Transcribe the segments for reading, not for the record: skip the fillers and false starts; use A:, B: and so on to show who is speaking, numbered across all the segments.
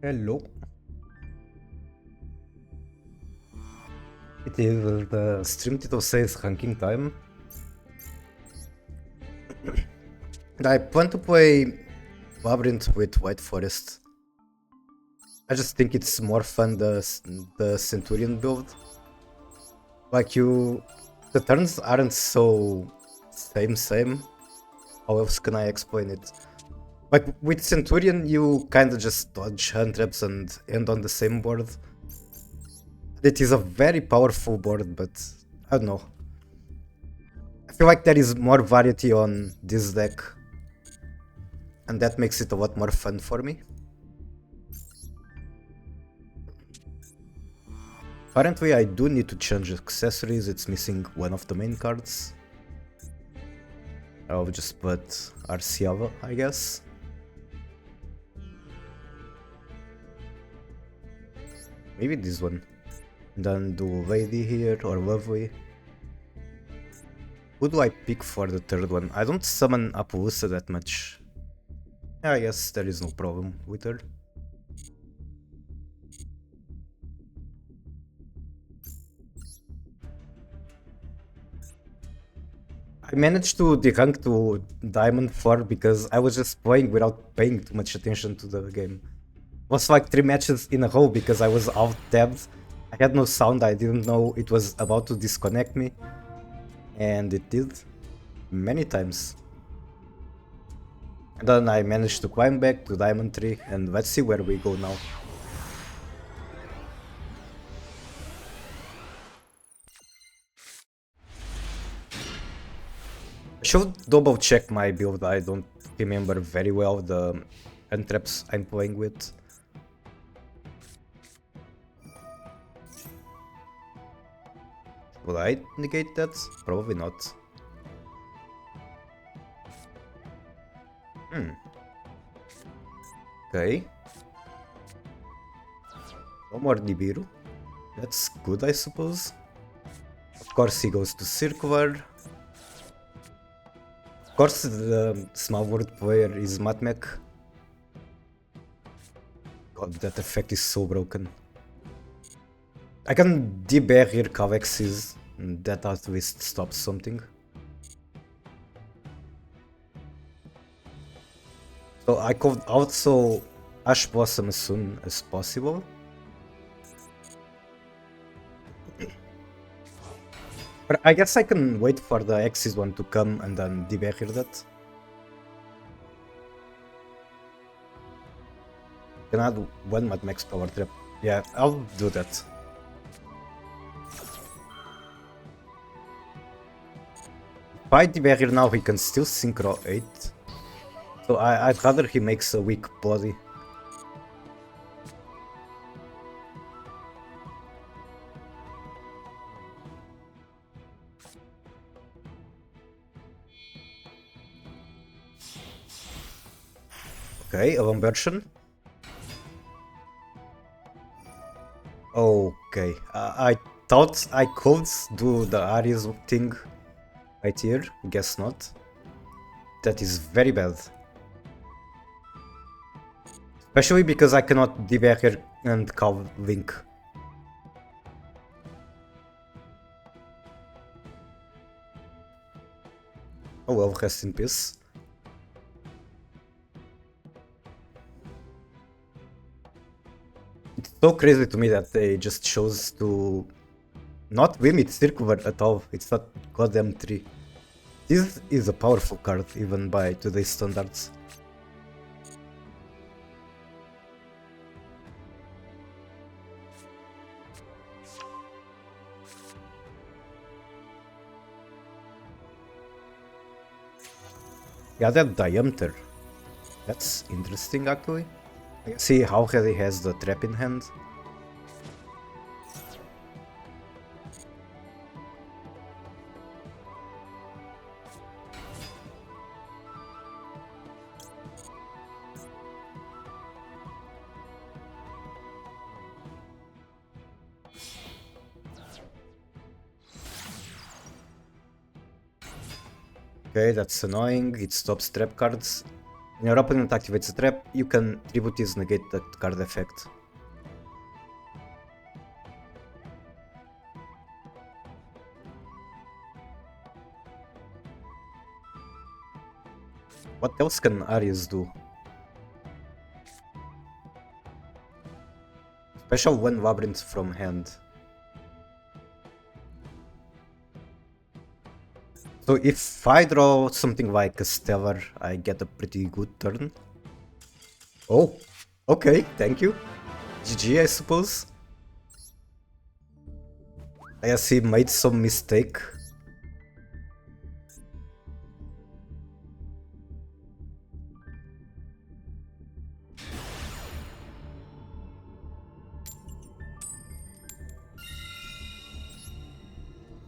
A: Hello. It is the stream title says ranking time. I plan to play Labrynth with White Forest. I just think it's more fun the Centurion build. Like the turns aren't so same. How else can I explain it? Like with Centurion, you kind of just dodge hand traps and end on the same board. It is a very powerful board, but I don't know. I feel like there is more variety on this deck, and that makes it a lot more fun for me. Apparently I do need to change accessories, it's missing one of the main cards. I'll just put Arciava, I guess. Maybe this one. Then do Lady here, or Lovely. Who do I pick for the third one? I don't summon Appaloosa that much. I guess there is no problem with her. I managed to derank to Diamond 4 because I was just playing without paying too much attention to the game. It was like 3 matches in a row because I was out-tabbed. I had no sound, I didn't know it was about to disconnect me. And it did. Many times. And then I managed to climb back to Diamond 3 and let's see where we go now. I should double check my build, I don't remember very well the untraps I'm playing with. Will I negate that? Probably not. Okay. No more Nibiru. That's good, I suppose. Of course he goes to Circular. Of course the small word player is Matmec. God, that effect is so broken. I can debarrier Calexes, and that at least stops something. So I could also Ash Blossom as soon as possible. But I guess I can wait for the Axis one to come and then debarrier that. Can add one Mad Max Power Trap. Yeah, I'll do that. If I debarrier now, he can still Synchro 8. So I'd rather he makes a weak body. Okay, a version. Okay, I thought I could do the Aries thing right here, guess not. That is very bad. Especially because I cannot debarrier and call Link. Oh well, rest in peace. It's so crazy to me that they just chose to not limit Circular at all. It's not goddamn 3. This is a powerful card even by today's standards. Yeah, that diameter. That's interesting actually. See how he has the trap in hand. Okay, that's annoying. It stops trap cards. When your opponent activates a trap, you can tribute his negate the card effect. What else can Aries do? Special one Labrynth from hand. So if I draw something like a Stellar, I get a pretty good turn. Oh, okay, thank you. GG, I suppose. I guess he made some mistake.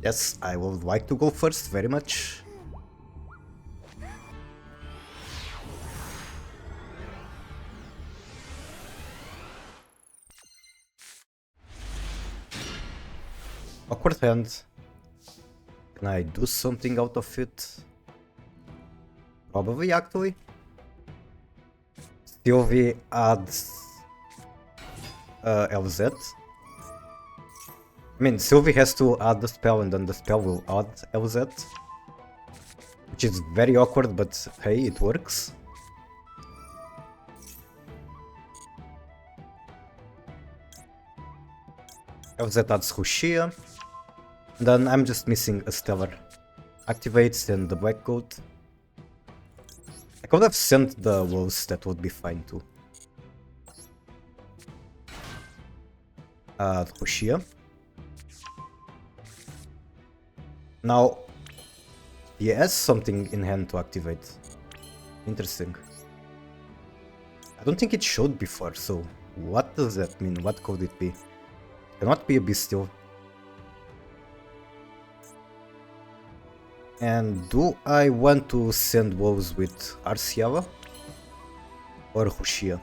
A: Yes, I would like to go first, very much. Awkward hand. Can I do something out of it? Probably, actually. Sylvie adds LZ. I mean, Sylvie has to add the spell and then the spell will add LZ. Which is very awkward, but hey, it works. LZ adds Hushia. Then I'm just missing a Stellar. Activates and the Black Coat. I could have sent the Woes, that would be fine too. Hushia. Now, he has something in hand to activate. Interesting. I don't think it showed before, so what does that mean? What could it be? Cannot be a Bestial. And do I want to send Woes with Arciava or Hushia?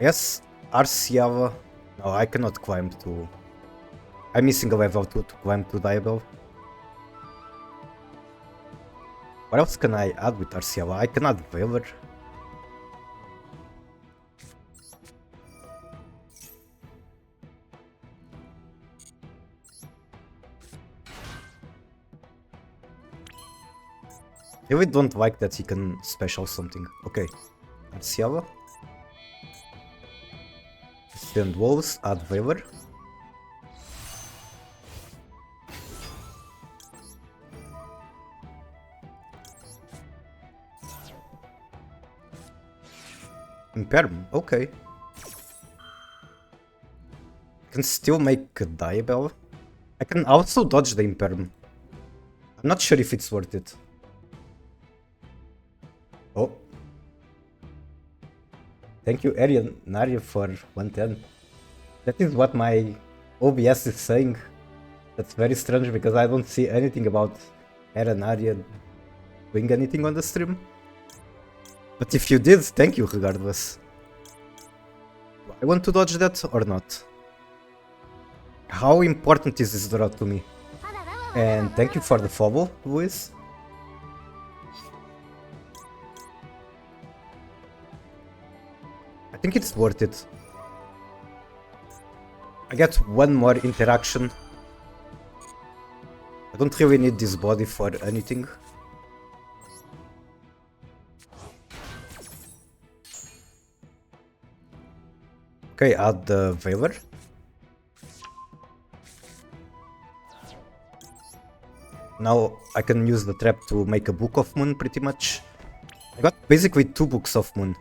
A: Yes, Arciava. No, I cannot climb to... I'm missing a level 2 to climb to Diabel. What else can I add with Arciava? I can add Veiler. I really don't like that he can special something. Okay, Arciava. Send Wolves, add Veiler. Imperm, okay. Can still make a Diabel. I can also dodge the Imperm. I'm not sure if it's worth it. Oh. Thank you, Arian Naria, for 110. That is what my OBS is saying. That's very strange because I don't see anything about Arian Naria doing anything on the stream. But if you did, thank you regardless. Do I want to dodge that or not? How important is this draw to me? And thank you for the follow, Luis. I think it's worth it. I get one more interaction. I don't really need this body for anything. Okay, add the Veiler. Now I can use the trap to make a Book of Moon pretty much. I got basically 2 Books of Moon.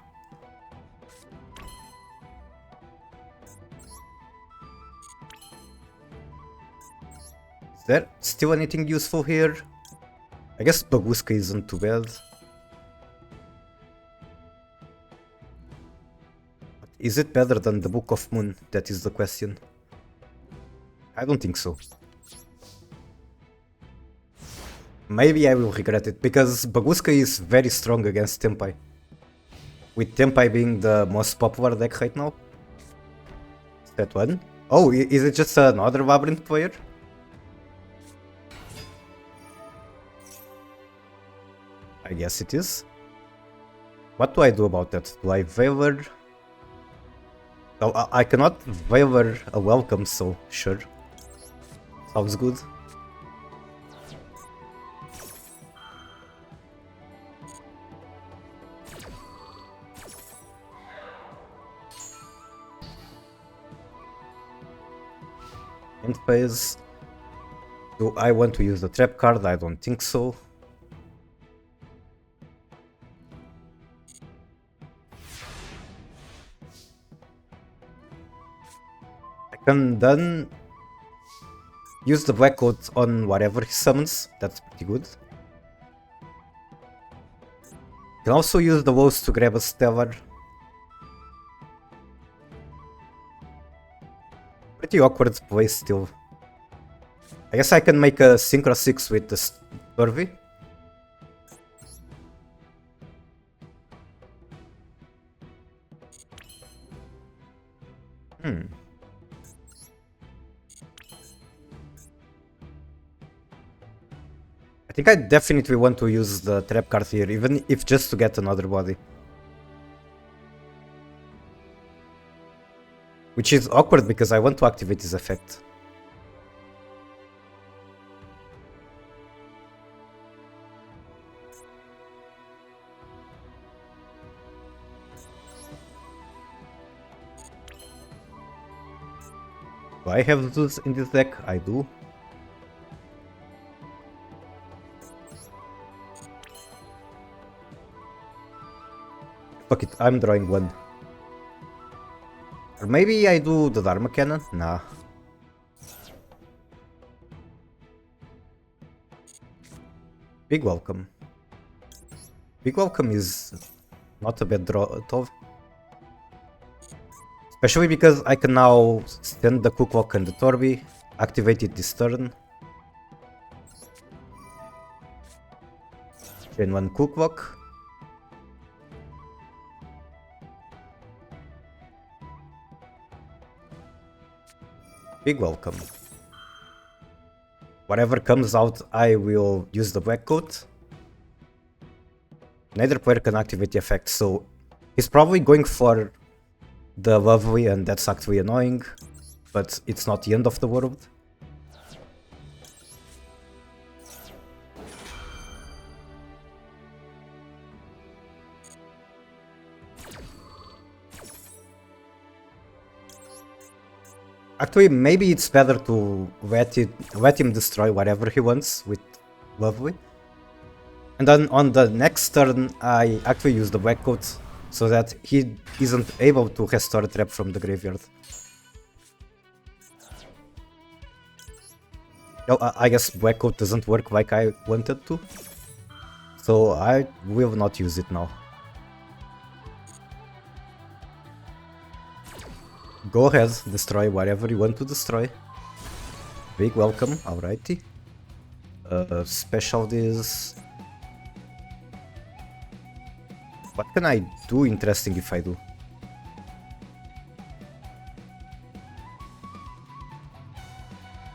A: Is there still anything useful here? I guess Baguska isn't too bad. Is it better than the Book of Moon? That is the question. I don't think so. Maybe I will regret it, because Baguska is very strong against Tempai. With Tempai being the most popular deck right now. Is that one? Oh, is it just another Labrynth player? Yes, it is. What do I do about that? Do I waver? Oh, I cannot waver a welcome, so sure. Sounds good. End phase. Do I want to use the trap card? I don't think so. I can then use the black coat on whatever he summons. That's pretty good. Can also use the woes to grab a Stellar. Pretty awkward play still. I guess I can make a Synchro 6 with the Turvy. I think I definitely want to use the trap card here, even if just to get another body. Which is awkward because I want to activate his effect. Do I have those in this deck? I do. Fuck it, I'm drawing one. Or maybe I do the Dharma Cannon? Nah. Big Welcome. Big Welcome is not a bad draw at all. Especially because I can now send the Cookwalk and the Torby, activate it this turn. Chain one Cookwalk. Big Welcome. Whatever comes out, I will use the black coat. Neither player can activate the effect, so he's probably going for the Lovely, and that's actually annoying, but it's not the end of the world. Actually, maybe it's better to let him destroy whatever he wants with Lovely. And then on the next turn, I actually use the black coat so that he isn't able to restore a trap from the graveyard. Well, I guess black coat doesn't work like I wanted to, so I will not use it now. Go ahead, destroy whatever you want to destroy. Big welcome, alrighty. Special this. What can I do interesting if I do?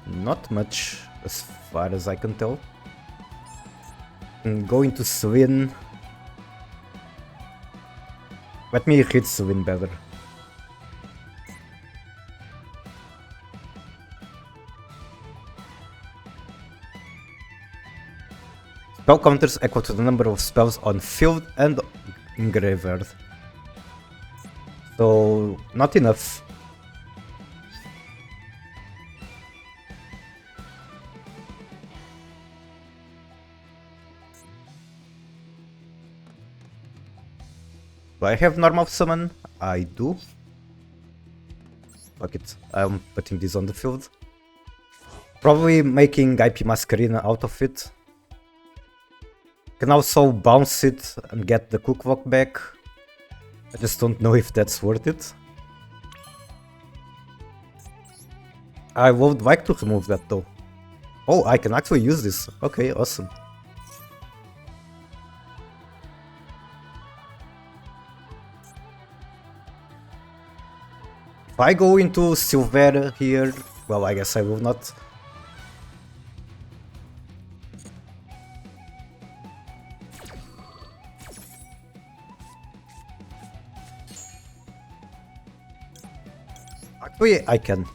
A: Not much, as far as I can tell. I'm going to Swin. Let me hit Swin better. Spell counters equal to the number of spells on field and in graveyard. So, not enough. Do I have normal summon? I do. Fuck it, I'm putting this on the field. Probably making IP Masquerina out of it. Can also bounce it and get the Cookwalk back. I just don't know if that's worth it. I would like to remove that though. Oh, I can actually use this. Okay, awesome. If I go into Silver here, well, I guess I will not. Actually, I can.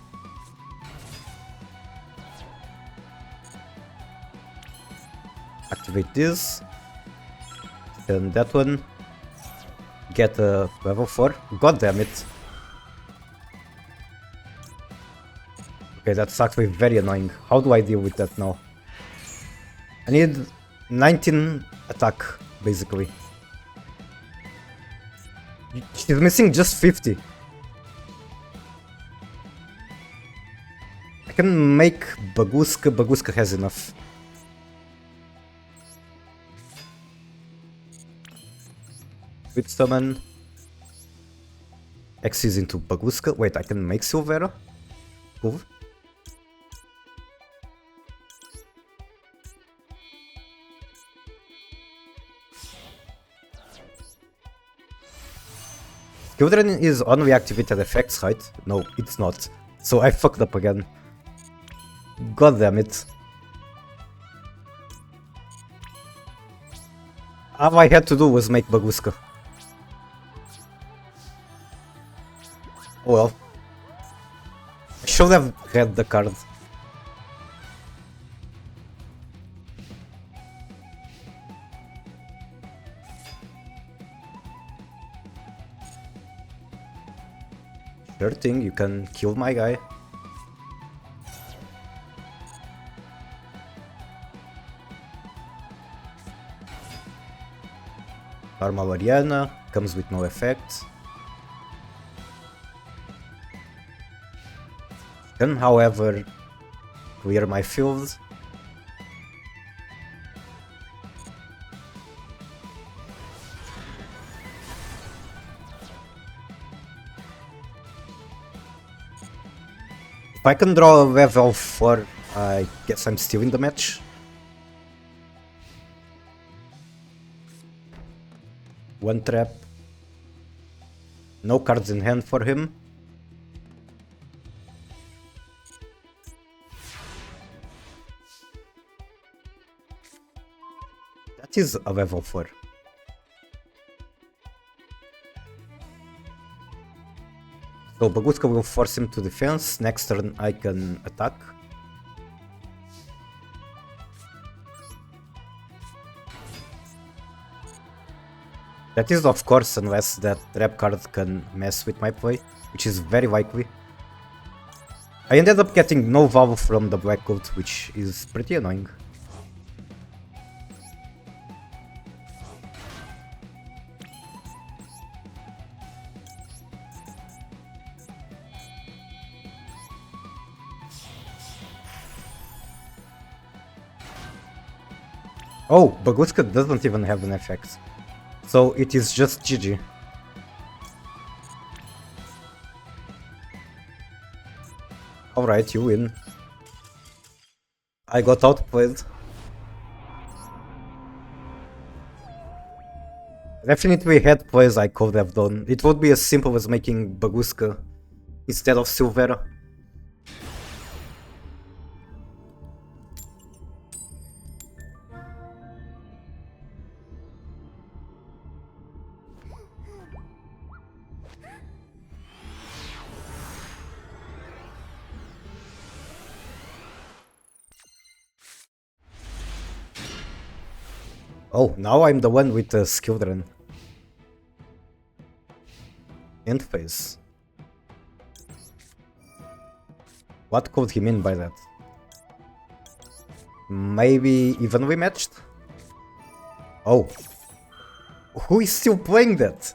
A: Activate this. Then that one. Get a level 4. God damn it. Okay, that's actually very annoying. How do I deal with that now? I need 19 attack, basically. She's missing just 50. I can make Baguska. Baguska has enough. With summon. X is into Baguska. Wait, I can make Silvera? Cool. Children is on reactivated effects, right? No, it's not. So I fucked up again. God damn it. All I had to do was make Baguska. Oh well. I should have had the card. Sure thing, you can kill my guy. Normal Ariana comes with no effect. Can, however, clear my field. If I can draw a level 4, I guess I'm still in the match. One trap. No cards in hand for him. That is a level 4. So Baguska will force him to defense. Next turn I can attack. That is of course unless that trap card can mess with my play, which is very likely. I ended up getting no valve from the black coat, which is pretty annoying. Oh, Baguska doesn't even have an effect. So it is just GG. Alright, you win. I got outplayed. Definitely had plays I could have done. It would be as simple as making Baguska instead of Silvera. Oh, now I'm the one with the Skildren. End phase. What could he mean by that? Maybe evenly matched? Oh. Who is still playing that?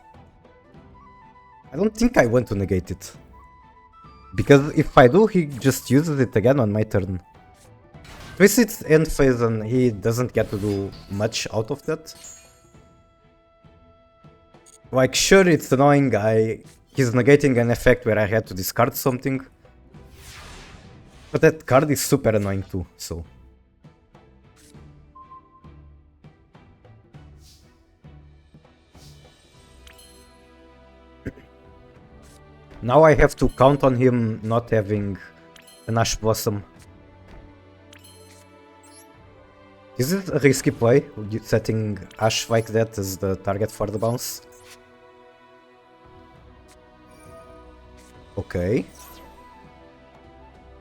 A: I don't think I want to negate it. Because if I do, he just uses it again on my turn. Twist its end phase and he doesn't get to do much out of that. Like, sure, it's annoying, he's negating an effect where I had to discard something. But that card is super annoying too, so... Now I have to count on him not having an Ash Blossom. Is it a risky play, setting Ash like that as the target for the bounce? Okay.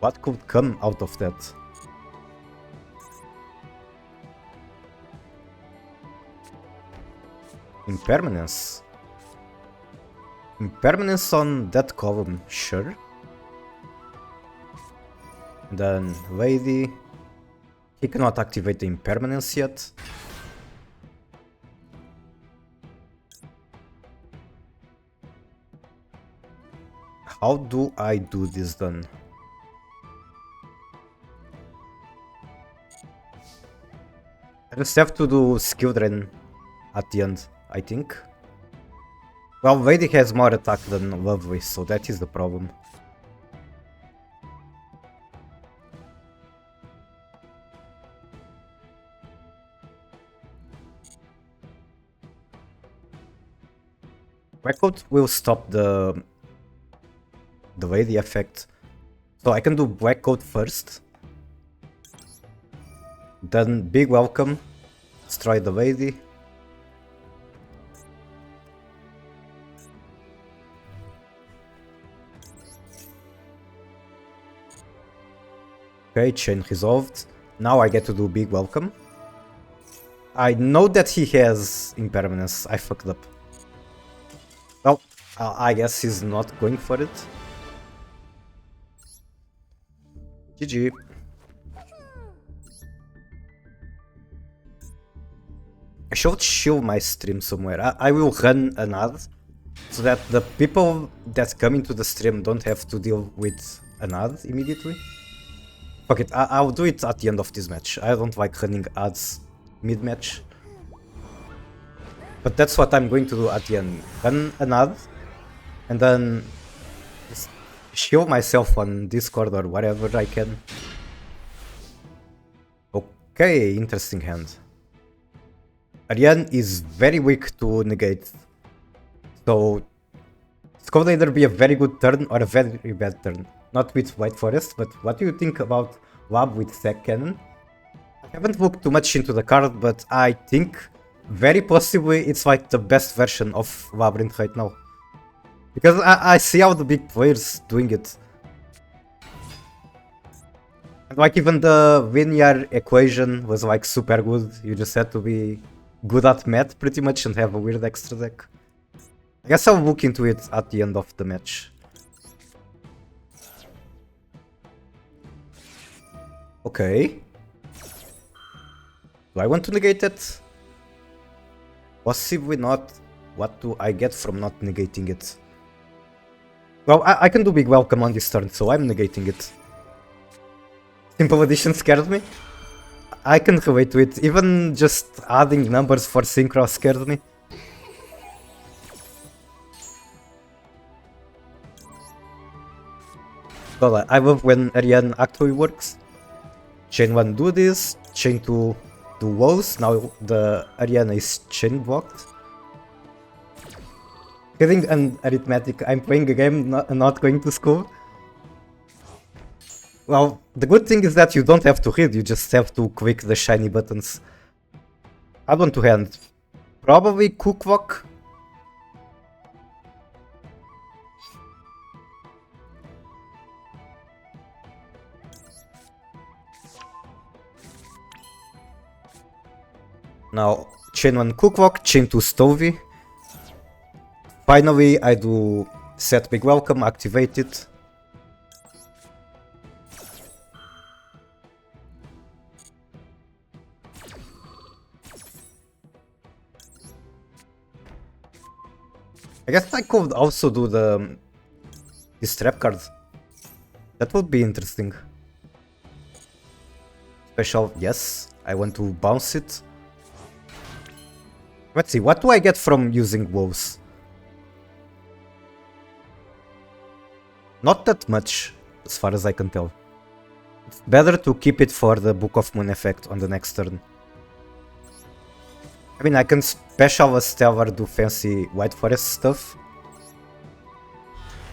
A: What could come out of that? Impermanence. Impermanence on that column, sure. Then Lady. He cannot activate the impermanence yet. How do I do this then? I just have to do skill drain at the end, I think. Well, Lady has more attack than Lovely, so that is the problem. Blackout will stop the Lady effect. So I can do Blackout first. Then Big Welcome. Destroy the Lady. Okay, chain resolved. Now I get to do Big Welcome. I know that he has impermanence. I fucked up. Well, I guess he's not going for it. GG. I should show my stream somewhere. I will run an ad so that the people that come into the stream don't have to deal with an ad immediately. Fuck it, I'll do it at the end of this match. I don't like running ads mid-match. But that's what I'm going to do at the end. Run an ad and then just show myself on Discord or whatever I can. Okay, interesting hand. Ariane is very weak to negate. So it's could either be a very good turn or a very bad turn. Not with White Forest, but what do you think about Lab with Sack Cannon? I haven't looked too much into the card, but I think very possibly it's like the best version of Labrynth right now. Because I see all the big players doing it. And like even the linear equation was like super good. You just had to be good at math pretty much and have a weird extra deck. I guess I'll look into it at the end of the match. Okay. Do I want to negate it? Possibly not. What do I get from not negating it? Well, I can do Big Welcome on this turn, so I'm negating it. Simple Addition scared me. I can relate to it. Even just adding numbers for Synchro scared me. Well, I love when Ariane actually works. Chain 1 do this, chain 2 do woes, now the Ariane is chain blocked. Kidding and arithmetic, I'm playing a game, not going to school. Well, the good thing is that you don't have to read, you just have to click the shiny buttons. I want to hand. Probably Cooklock. Now, chain 1 Cooklock, chain 2 Stovey. Finally, I do set Big Welcome, activate it. I guess I could also do this trap card. That would be interesting. Special, yes. I want to bounce it. Let's see, what do I get from using woes? Not that much, as far as I can tell. It's better to keep it for the Book of Moon effect on the next turn. I mean, I can special a Stellar do fancy White Forest stuff.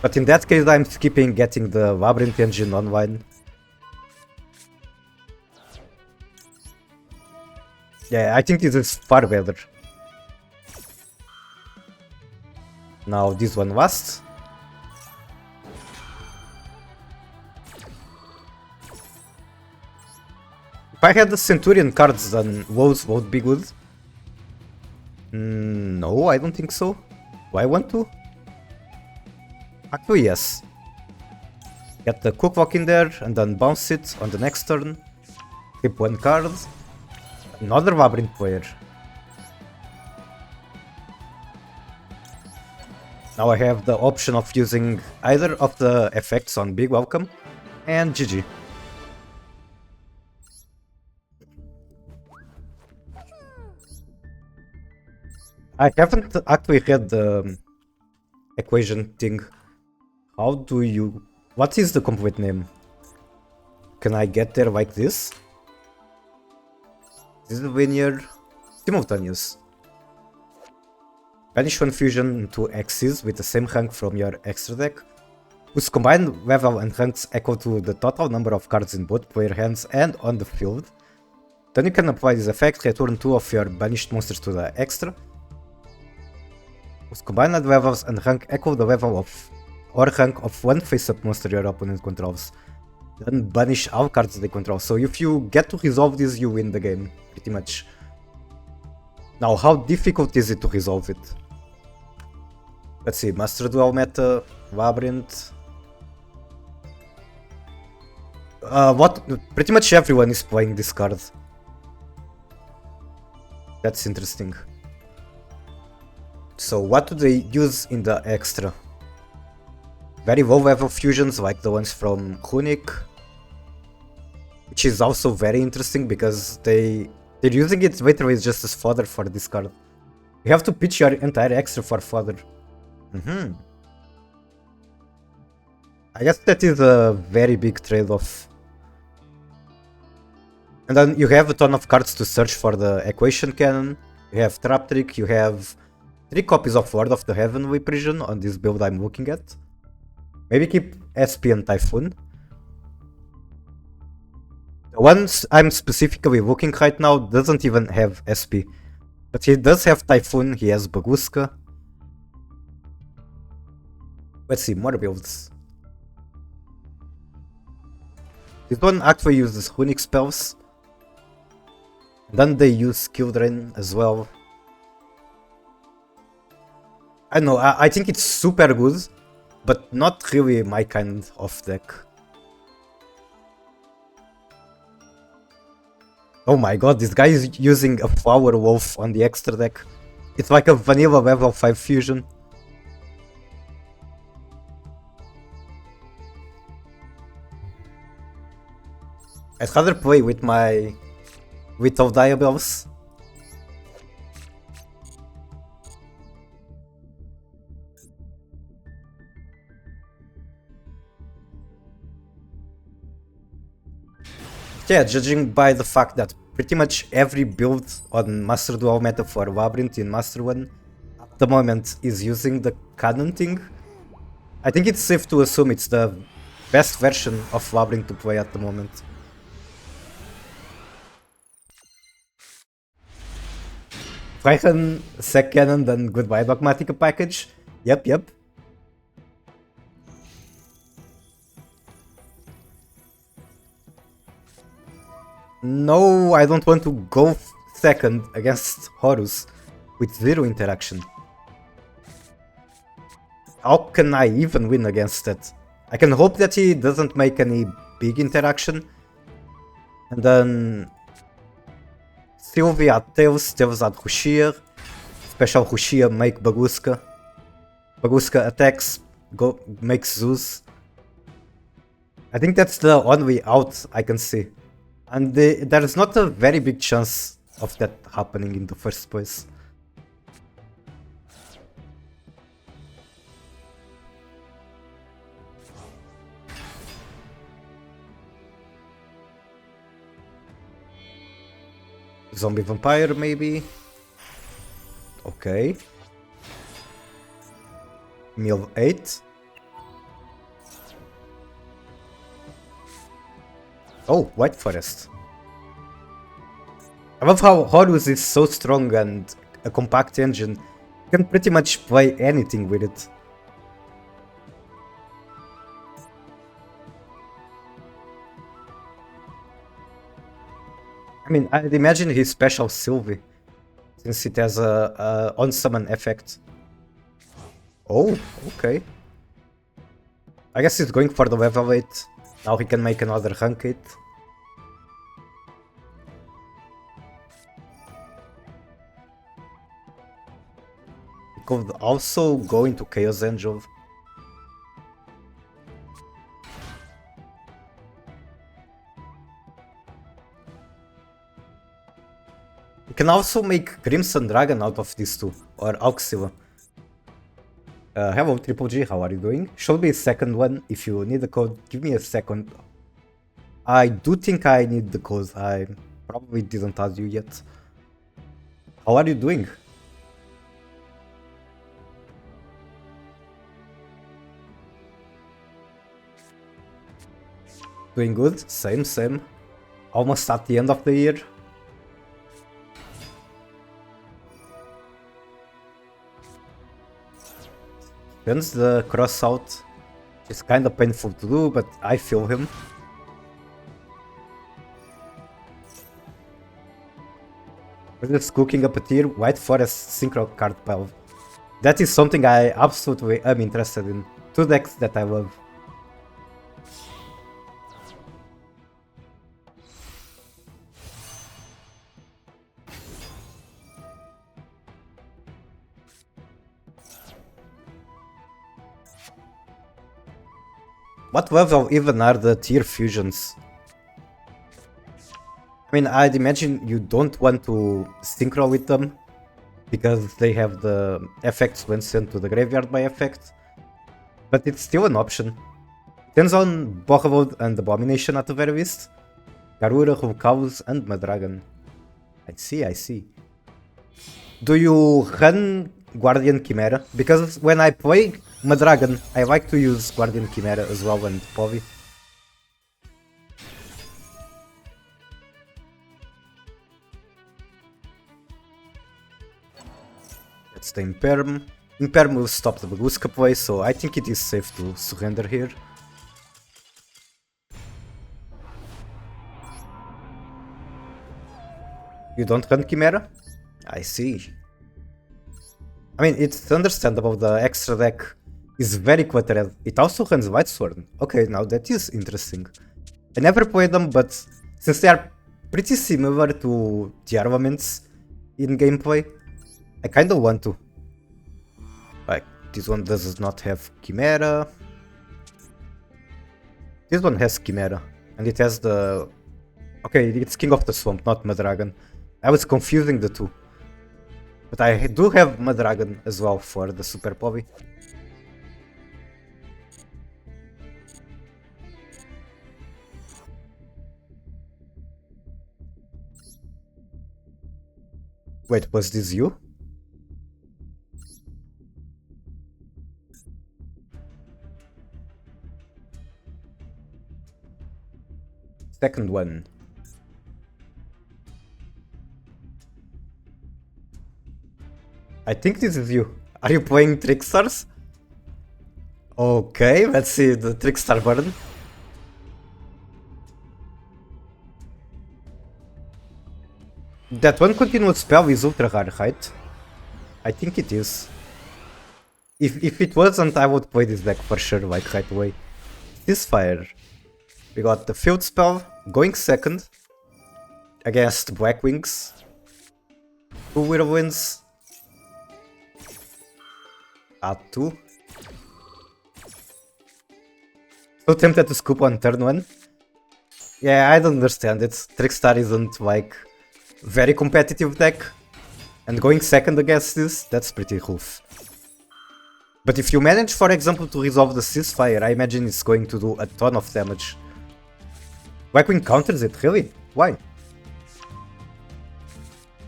A: But in that case, I'm skipping getting the Labrynth engine online. Yeah, I think this is far better. Now this one last. If I had the Centurion cards, then woes would be good. No, I don't think so. Do I want to? Actually, yes. Get the Cookbook in there and then bounce it on the next turn. Keep one card. Another Labrynth player. Now I have the option of using either of the effects on Big Welcome and GG. I haven't actually read the equation thing. How do you... What is the complete name? Can I get there like this? This is linear. Simultaneous. Banish one fusion into X's with the same rank from your extra deck, whose combined level and ranks equal to the total number of cards in both player hands and on the field. Then you can apply this effect, return 2 of your banished monsters to the extra, whose combined levels and rank equal the level of or rank of one face-up monster your opponent controls. Then banish all cards they control. So if you get to resolve this, you win the game, pretty much. Now, how difficult is it to resolve it? Let's see, Master Duel meta, Labrynth. Pretty much everyone is playing this card. That's interesting. So what do they use in the extra? Very low level fusions like the ones from Runic, which is also very interesting because they're using it literally just as fodder for this card. You have to pitch your entire extra for fodder. I guess that is a very big trade-off. And then you have a ton of cards to search for the equation cannon. You have Trap Trick, you have 3 copies of Ward of the Heavenly Prison on this build I'm looking at. Maybe keep SP and Typhoon. The ones I'm specifically looking right now doesn't even have SP. But he does have Typhoon, he has Baguska. Let's see, more builds. This one actually uses Runic spells. Then they use Skill Drain as well. I know, I think it's super good, but not really my kind of deck. Oh my god, this guy is using a Flower Wolf on the extra deck. It's like a vanilla level 5 fusion. I'd rather play with my Wit of Diabels. Yeah, judging by the fact that pretty much every build on Master Duel meta for Labrynth in Master 1 at the moment is using the cannon thing, I think it's safe to assume it's the best version of Labrynth to play at the moment. Freichen, Sec Cannon, then goodbye Dogmatica package. Yep. No, I don't want to go second against Horus with 0 interaction. How can I even win against that? I can hope that he doesn't make any big interaction. And then Sylvia at Tails, Tails at Hushir. Special Hushir make Baguska. Baguska attacks, makes Zeus. I think that's the only out I can see. And there is not a very big chance of that happening in the first place. Zombie Vampire, maybe? Okay. Meal 8. Oh, White Forest. I love how Horus is so strong and a compact engine. You can pretty much play anything with it. I mean, I'd imagine he's special Sylvie, since it has a on-summon effect. Oh, okay. I guess he's going for the level 8. Now he can make another rank 8. He could also go into Chaos Angel. You can also make Crimson Dragon out of these two, or Auxilla. Hello Triple G, how are you doing? Should be a second one. If you need the code, give me a second. I do think I need the code. I probably didn't ask you yet. How are you doing? Doing good? Same. Almost at the end of the year. Sends the cross out. It's kinda painful to do, but I feel him. We're just cooking up a tier. White Forest Synchro card pile. That is something I absolutely am interested in. Two decks that I love. What level even are the tier fusions? I mean, I'd imagine you don't want to synchro with them, because they have the effects when sent to the graveyard by effect. But it's still an option. Depends on Borrowed and Abomination at the very least. Garura, Rukaus, and Madragon. I see. Do you run Guardian Chimera? Because when I play Madragon, I like to use Guardian Chimera as well and Povi. That's the Imperm. Imperm will stop the Baguska play, so I think it is safe to surrender here. You don't run Chimera? I see. I mean, it's understandable, the extra deck is very cluttered. It also runs White Sword. Okay, now that is interesting. I never played them, but since they are pretty similar to the armaments in gameplay, I kinda want to. Like, this one does not have Chimera. This one has Chimera, and it has the... Okay, it's King of the Swamp, not Madragon. I was confusing the two. But I do have Madragon as well for the Super Povi. Wait, was this you? Second one. I think this is you. Are you playing Trickstars? Okay, let's see the Trickstar burn. That one continuous spell is ultra rare, right? I think it is. If it wasn't, I would play this deck for sure, like right away. Ceasefire. We got the field spell, going second against Black Wings. 2 Whirlwinds. Add 2. So tempted to scoop on turn 1. Yeah, I don't understand it. Trickstar isn't like very competitive deck. And going second against this, that's pretty rough. But if you manage, for example, to resolve the Ceasefire, I imagine it's going to do a ton of damage. Blackwing counters it, really? Why?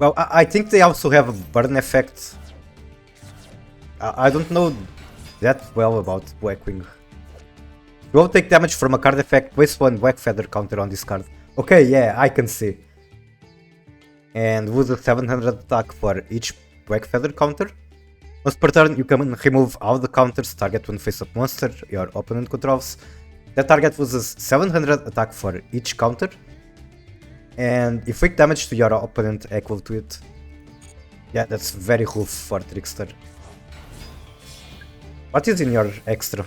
A: Well, I think they also have a burn effect. I don't know that well about Blackwing. You will take damage from a card effect, place 1 Black Feather counter on this card. Okay, yeah, I can see. And with a 700 attack for each Black Feather counter. Once per turn, you can remove all the counters, target one face-up monster your opponent controls. That target was a 700 attack for each counter. And inflict damage to your opponent equal to it. Yeah, that's very cool for Trickster. What is in your extra?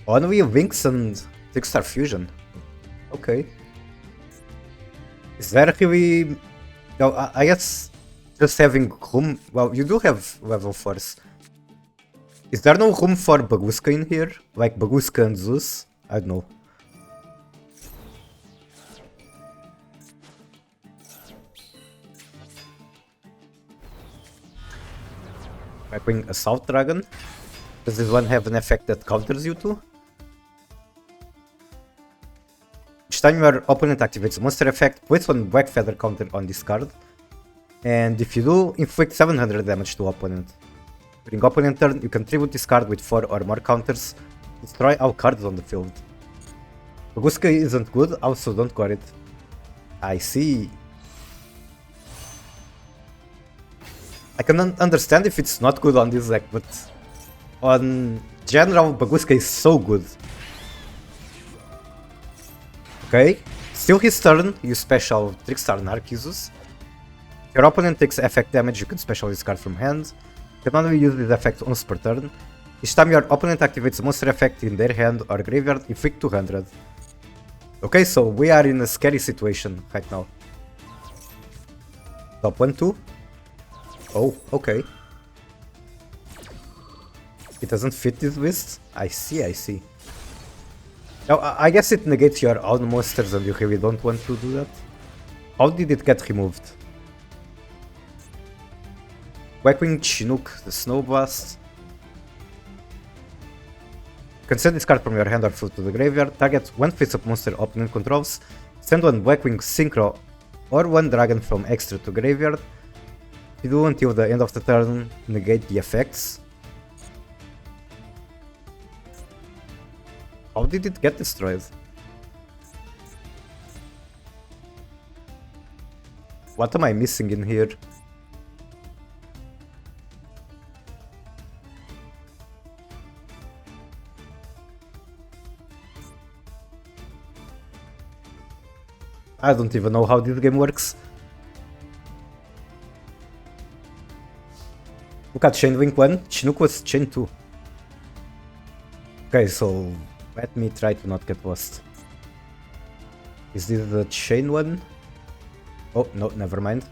A: Only Wings and Trickstar Fusion. Okay. Is there really... No, I guess just having room... Well, you do have level 4s. Is there no room for Baguska in here? Like Baguska and Zeus? I don't know. Wing Assault Dragon. Does this one have an effect that counters you too? Each time your opponent activates a monster effect, place one Black Feather counter on this card. And if you do, inflict 700 damage to opponent. During opponent turn, you can tribute this card with 4 or more counters. Destroy all cards on the field. Baguska isn't good, also don't got it. I see. I can understand if it's not good on this deck, but on general, Baguska is so good. Okay, still his turn, use special Trickstar Narcissus. If your opponent takes effect damage, you can special this card from hand. You can only use this effect once per turn. Each time your opponent activates a monster effect in their hand or graveyard, inflict 200. Okay, so we are in a scary situation right now. Top 1-2. Oh, okay. It doesn't fit this list? I see, I see. Now, I guess it negates your own monsters and you really don't want to do that. How did it get removed? Blackwing Chinook, the Snow Blast. You can send this card from your hand or field to the graveyard. Target one face-up monster opponent controls. Send one Blackwing Synchro or one dragon from extra to graveyard. If you do until the end of the turn, negate the effects. How did it get destroyed? What am I missing in here? I don't even know how this game works. Look at Chain Link 1, Chinook was Chain 2. Okay, so let me try to not get lost. Is this the Chain one? Oh, no, never mind.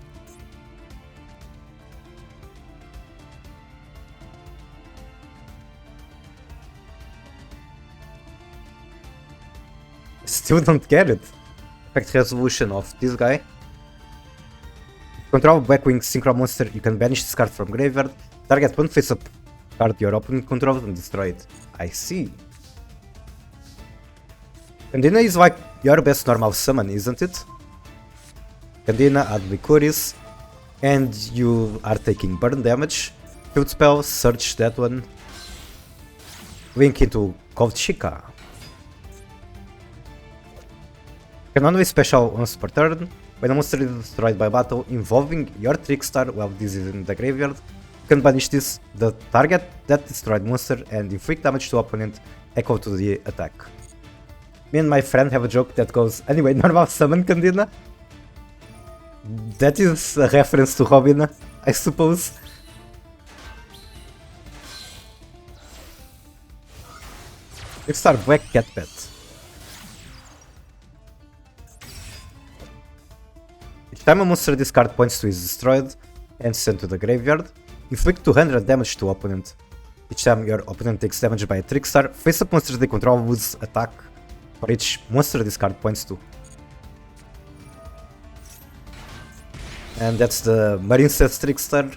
A: Still don't get it. Effect resolution of this guy. Control Blackwing Synchro monster, you can banish this card from graveyard. Target one face-up card your opponent controls and destroy it. I see. Candina is like your best normal summon, isn't it? Candina, add Licorice, and you are taking burn damage. Field spell, search that one. Link into Kovchika. Can only special once per turn. When a monster is destroyed by battle involving your Trickstar while this is in the graveyard, you can banish this, the target that destroyed monster, and inflict damage to opponent equal to the attack. Me and my friend have a joke that goes, anyway, normal summon Candina? That is a reference to Robin, I suppose. Trickstar Black Cat Pet. Each time a monster this card points to is destroyed and sent to the graveyard, inflict 200 damage to opponent. Each time your opponent takes damage by a Trickstar, face-up monsters they control lose attack for each monster this card points to. And that's the Marincess Trickstar.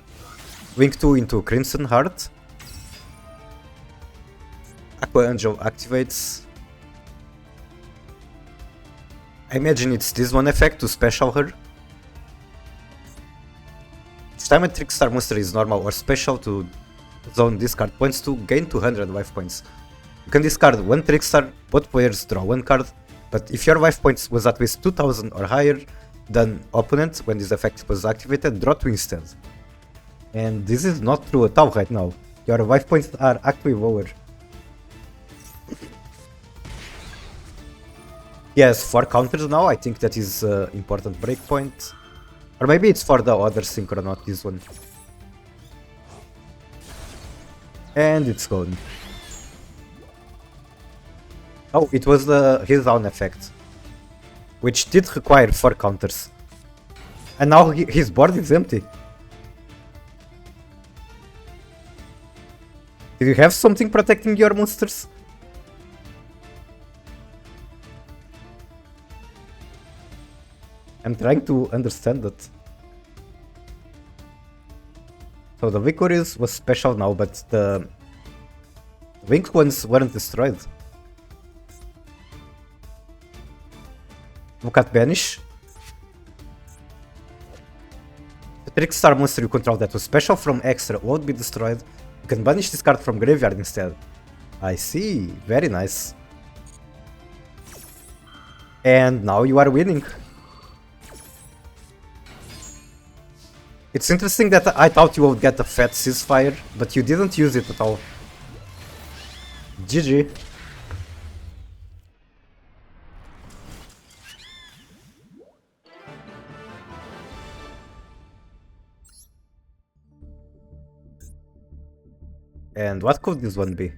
A: Link 2 into Crimson Heart. Aqua Angel activates. I imagine it's this one effect to special her. Each time a Trickstar monster is normal or special to zone this card points to, gain 200 life points. You can discard one Trickstar, both players draw one card, but if your life points was at least 2000 or higher, then opponent, when this effect was activated, draw 2 instead. And this is not true at all right now. Your life points are actually lower. He has 4 counters now, I think that is important breakpoint. Or maybe it's for the other synchro, not this one. And it's gone. Oh, it was his down effect, which did require 4 counters. And now his board is empty. Did you have something protecting your monsters? I'm trying to understand that. So the Vicoris was special now, but the winged ones weren't destroyed. Look at Banish. The Trickstar monster you control that was special from extra won't be destroyed. You can banish this card from graveyard instead. I see, very nice. And now you are winning. It's interesting that I thought you would get a fat ceasefire, but you didn't use it at all. GG. And what could this one be?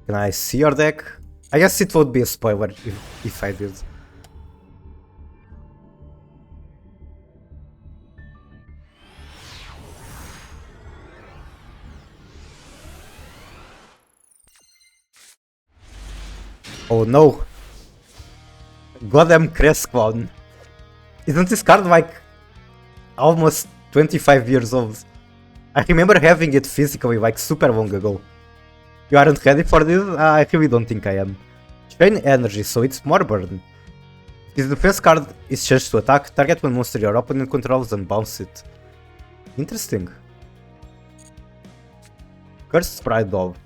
A: Can I see your deck? I guess it would be a spoiler if I did. Oh no! Goddamn Crestclown! Isn't this card like almost 25 years old? I remember having it physically like super long ago. You aren't ready for this? I really don't think I am. Chain Energy, so it's more burn. This defense card is changed to attack, target one monster your opponent controls and bounce it. Interesting. Cursed Sprite Doll.